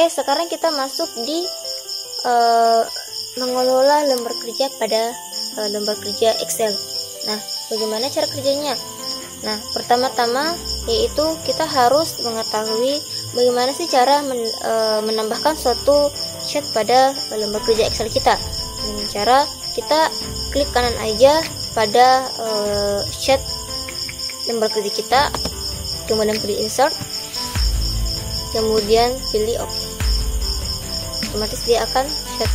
Oke, sekarang kita masuk di mengelola lembar kerja pada lembar kerja Excel. Nah, bagaimana cara kerjanya? Nah, pertama-tama yaitu kita harus mengetahui bagaimana sih cara menambahkan suatu sheet pada lembar kerja Excel kita. Dengan cara kita klik kanan aja pada sheet lembar kerja kita, kemudian pilih insert, kemudian pilih OK. Otomatis dia akan sheet.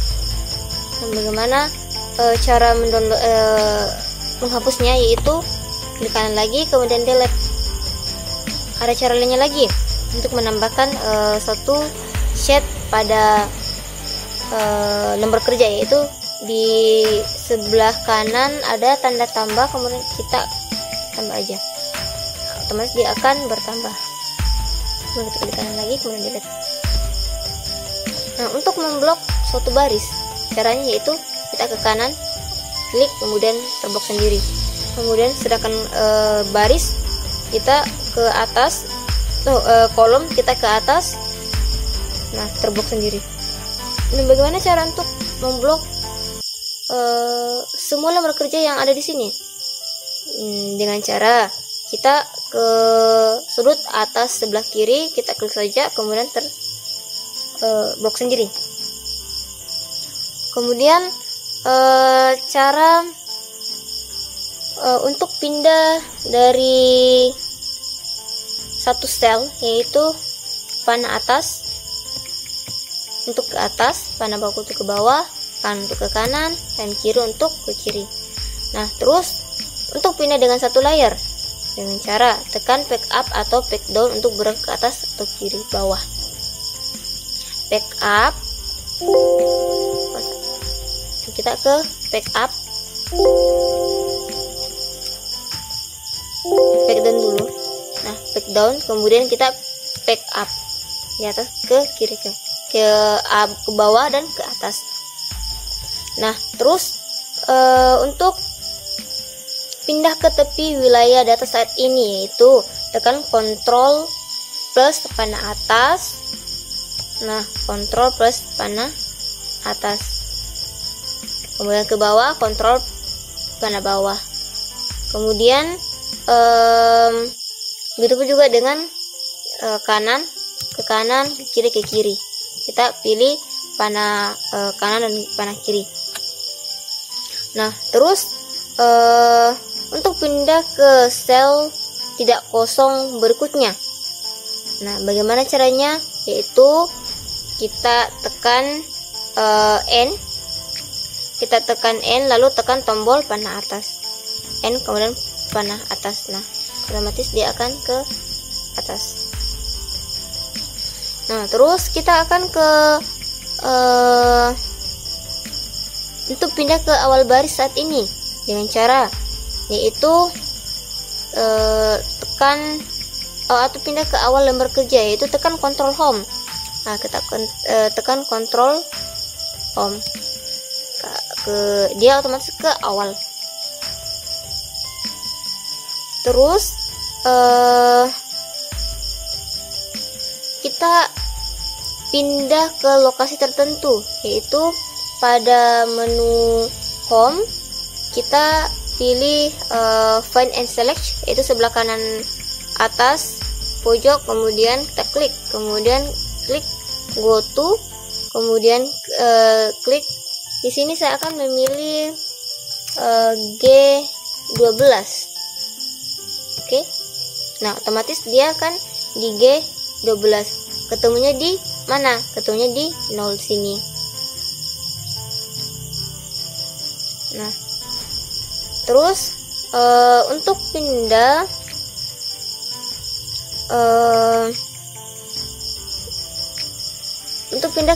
Dan bagaimana cara menghapusnya, yaitu klik kanan lagi kemudian delete. Ada cara lainnya lagi untuk menambahkan satu sheet pada lembar kerja, yaitu di sebelah kanan ada tanda tambah, kemudian kita tambah aja, otomatis dia akan bertambah. Kemudian kita klik kanan lagi kemudian delete. Nah, untuk memblok suatu baris, caranya yaitu kita ke kanan, klik, kemudian terblok sendiri. Kemudian sedangkan baris kita ke atas, kolom kita ke atas, nah terblok sendiri. Nah, bagaimana cara untuk memblok semua lembar kerja yang ada di sini? Dengan cara kita ke sudut atas sebelah kiri, kita klik saja, kemudian blok sendiri. Kemudian cara untuk pindah dari satu sel, yaitu panah atas untuk ke atas, panah bawah untuk ke bawah, kanan untuk ke kanan, dan kiri untuk ke kiri. Nah, terus untuk pindah dengan satu layar dengan cara tekan back up atau back down untuk bergerak ke atas atau kiri bawah. Back up, kita ke back up, back down dulu. Nah, back down, kemudian kita back up di atas ke kiri, ke bawah dan ke atas. Nah, terus untuk pindah ke tepi wilayah data saat ini, yaitu tekan Ctrl plus panah atas. Nah, Ctrl plus panah atas. Kemudian ke bawah, Ctrl panah bawah. Kemudian begitu juga dengan kanan ke kanan, ke kiri. Kita pilih panah kanan dan panah kiri. Nah, terus untuk pindah ke sel tidak kosong berikutnya. Nah, bagaimana caranya? Yaitu kita tekan N, lalu tekan tombol panah atas, N kemudian panah atas. Nah, otomatis dia akan ke atas. Nah, terus kita akan ke untuk pindah ke awal baris saat ini dengan cara yaitu tekan atau pindah ke awal lembar kerja, yaitu tekan Ctrl Home. Nah, kita tekan Ctrl Home, dia otomatis ke awal. Terus kita pindah ke lokasi tertentu, yaitu pada menu Home kita pilih Find and Select, yaitu sebelah kanan atas pojok, kemudian kita klik, kemudian klik Go to, kemudian klik di sini. Saya akan memilih G12. Oke. Nah, otomatis dia akan di G12. Ketemunya di mana? Ketemunya di 0 sini. Nah, terus untuk pindah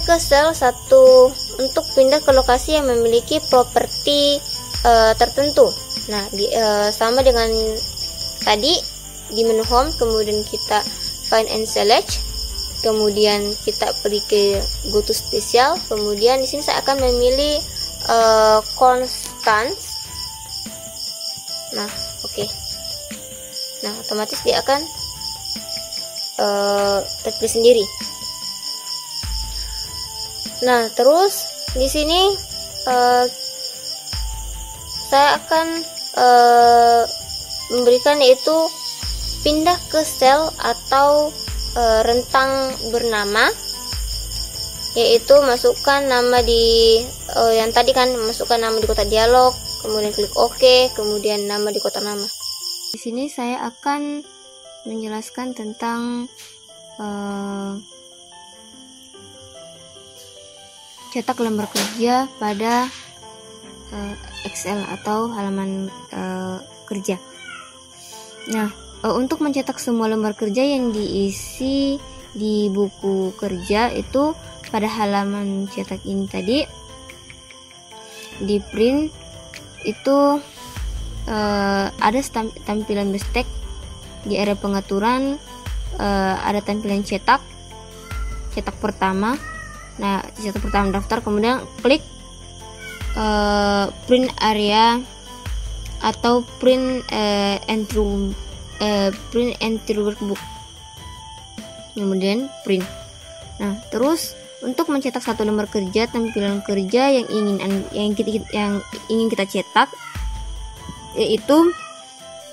ke sel 1, untuk pindah ke lokasi yang memiliki properti tertentu. Nah, sama dengan tadi di menu Home, kemudian kita Find and Select, kemudian kita pergi ke Go to Special, kemudian di sini saya akan memilih Constant. Nah, oke. Nah, otomatis dia akan terpilih sendiri. Nah, terus di sini saya akan memberikan yaitu pindah ke sel atau rentang bernama, yaitu masukkan nama di yang tadi kan, masukkan nama di kotak dialog, kemudian klik OK, kemudian nama di kotak nama. Di sini saya akan menjelaskan tentang cetak lembar kerja pada Excel atau halaman kerja. Nah, untuk mencetak semua lembar kerja yang diisi di buku kerja itu pada halaman cetak ini tadi, di print itu ada tampilan bestek. Di area pengaturan ada tampilan cetak pertama. Nah, cetak pertama daftar, kemudian klik print area atau print entry workbook, kemudian print. Nah, terus untuk mencetak satu lembar kerja, tampilan kerja yang ingin kita cetak, yaitu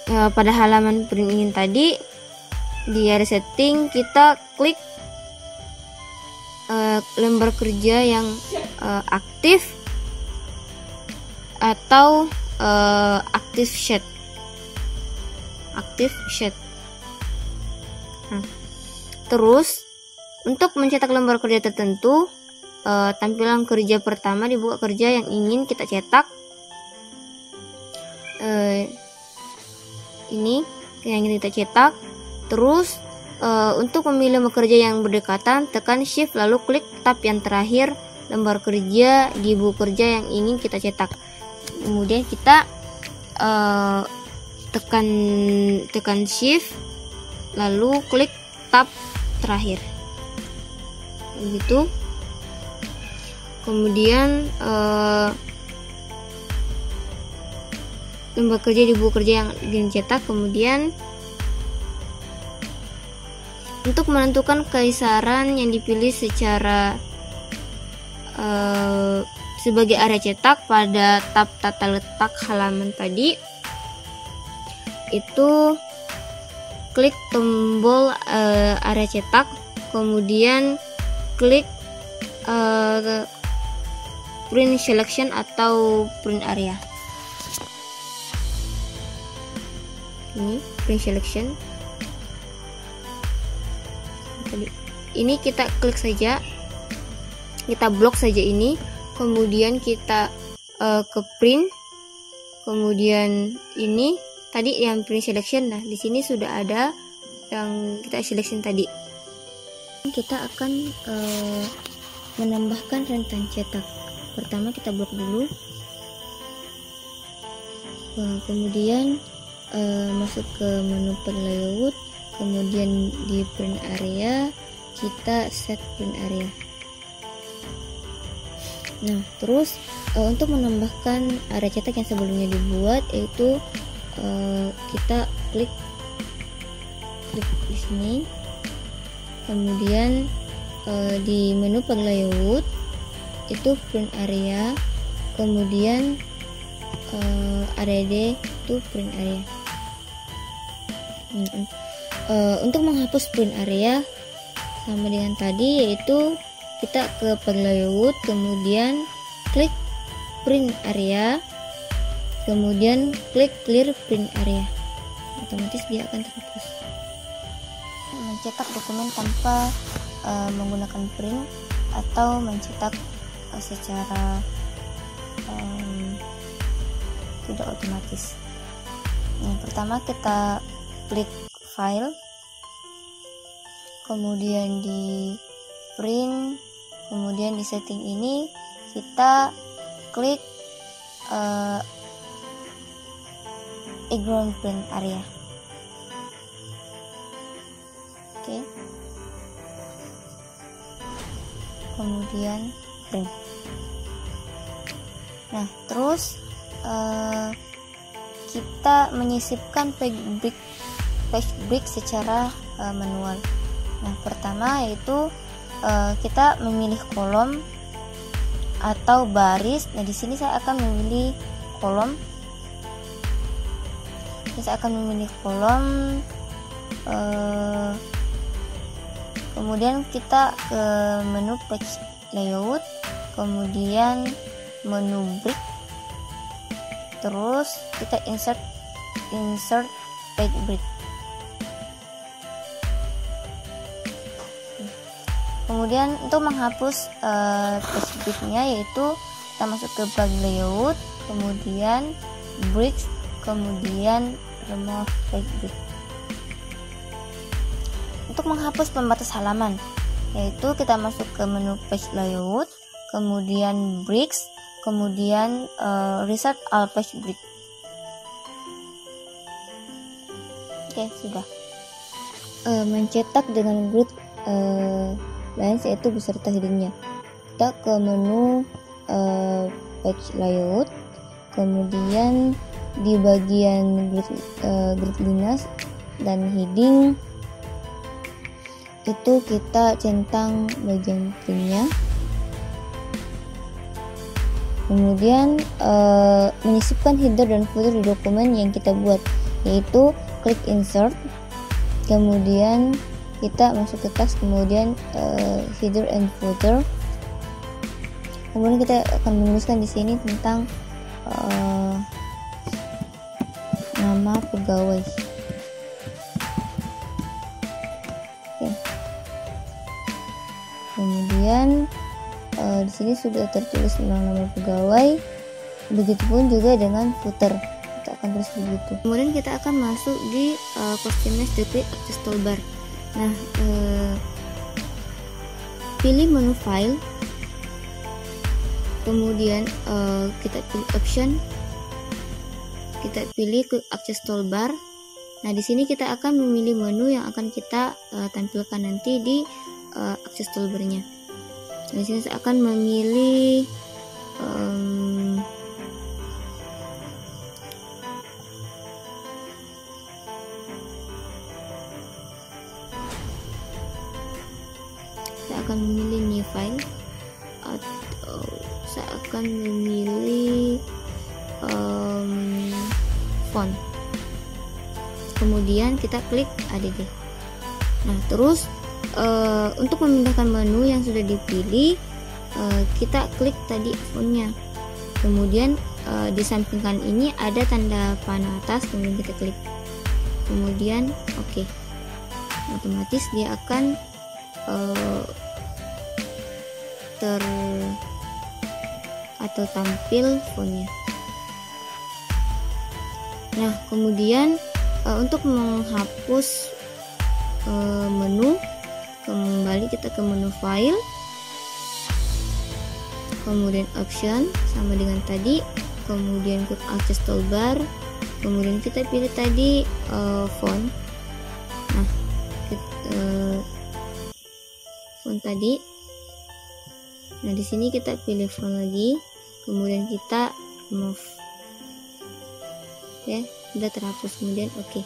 pada halaman print ingin tadi, di area setting kita klik lembar kerja yang aktif atau active sheet. Nah, terus untuk mencetak lembar kerja tertentu, tampilan kerja pertama di buku kerja yang ingin kita cetak, ini yang ingin kita cetak. Terus untuk memilih lembar kerja yang berdekatan, tekan shift lalu klik tab yang terakhir lembar kerja di buku kerja yang ingin kita cetak. Kemudian kita tekan shift lalu klik tab terakhir, begitu. Kemudian lembar kerja di buku kerja yang ingin cetak. Kemudian untuk menentukan keisaran yang dipilih secara sebagai area cetak pada tab tata letak halaman tadi, itu klik tombol area cetak, kemudian klik print selection atau print area. Ini print selection. Ini kita klik saja, kita blok saja ini, kemudian kita ke print, kemudian ini tadi yang print selection. Nah, di sini sudah ada yang kita selection tadi. Kita akan menambahkan rentang cetak. Pertama kita blok dulu, kemudian masuk ke menu layout, kemudian di print area kita set print area. Nah, terus untuk menambahkan area cetak yang sebelumnya dibuat, yaitu kita klik di sini, kemudian di menu layout itu print area, kemudian add to print area. Untuk menghapus print area sama dengan tadi, yaitu kita ke layout, kemudian klik print area, kemudian klik clear print area, otomatis dia akan terhapus. Mencetak dokumen tanpa menggunakan print atau mencetak secara tidak otomatis. Yang pertama kita klik file, kemudian di print, kemudian di setting ini kita klik background print area. Oke. Kemudian print. Nah, terus kita menyisipkan page break secara manual. Nah, pertama yaitu kita memilih kolom, atau baris. Nah, di sini saya akan memilih kolom. Saya akan memilih kolom. Kemudian kita ke menu page layout, kemudian menu brick, terus kita insert page brick. Kemudian untuk menghapus page brick-nya, yaitu kita masuk ke page layout, kemudian bricks, kemudian remove page brick. Untuk menghapus pembatas halaman, yaitu kita masuk ke menu page layout, kemudian bricks, kemudian reset all page brick. Oke, sudah. Mencetak dengan grid lines, yaitu beserta headingnya. Kita ke menu page layout, kemudian di bagian grid lines dan heading itu kita centang bagian printnya. Kemudian menyisipkan header dan footer di dokumen yang kita buat, yaitu klik insert, kemudian kita masuk ke teks, kemudian header and footer. Kemudian kita akan menuliskan di sini tentang nama pegawai. Kemudian di sini sudah tertulis tentang nama pegawai. Begitupun juga dengan footer, kita akan tulis begitu. Kemudian kita akan masuk di customize the quick access toolbar. Nah, pilih menu file, kemudian kita pilih option, kita pilih quick access toolbar. Nah, di sini kita akan memilih menu yang akan kita tampilkan nanti di akses toolbarnya. Di sini saya akan memilih new file, atau saya akan memilih font. Kemudian kita klik add. Nah, terus untuk memindahkan menu yang sudah dipilih, kita klik tadi fontnya, kemudian di samping kanan ini ada tanda panah atas, kemudian kita klik, kemudian oke. Otomatis dia akan tampil fontnya. Nah, kemudian untuk menghapus menu, kembali kita ke menu file, kemudian option sama dengan tadi, kemudian quick access toolbar, kemudian kita pilih tadi font. Nah, font tadi. Nah, di sini kita pilih font lagi, kemudian kita remove. Oke, udah terhapus, kemudian oke.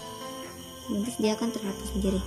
Nanti dia akan terhapus sendiri.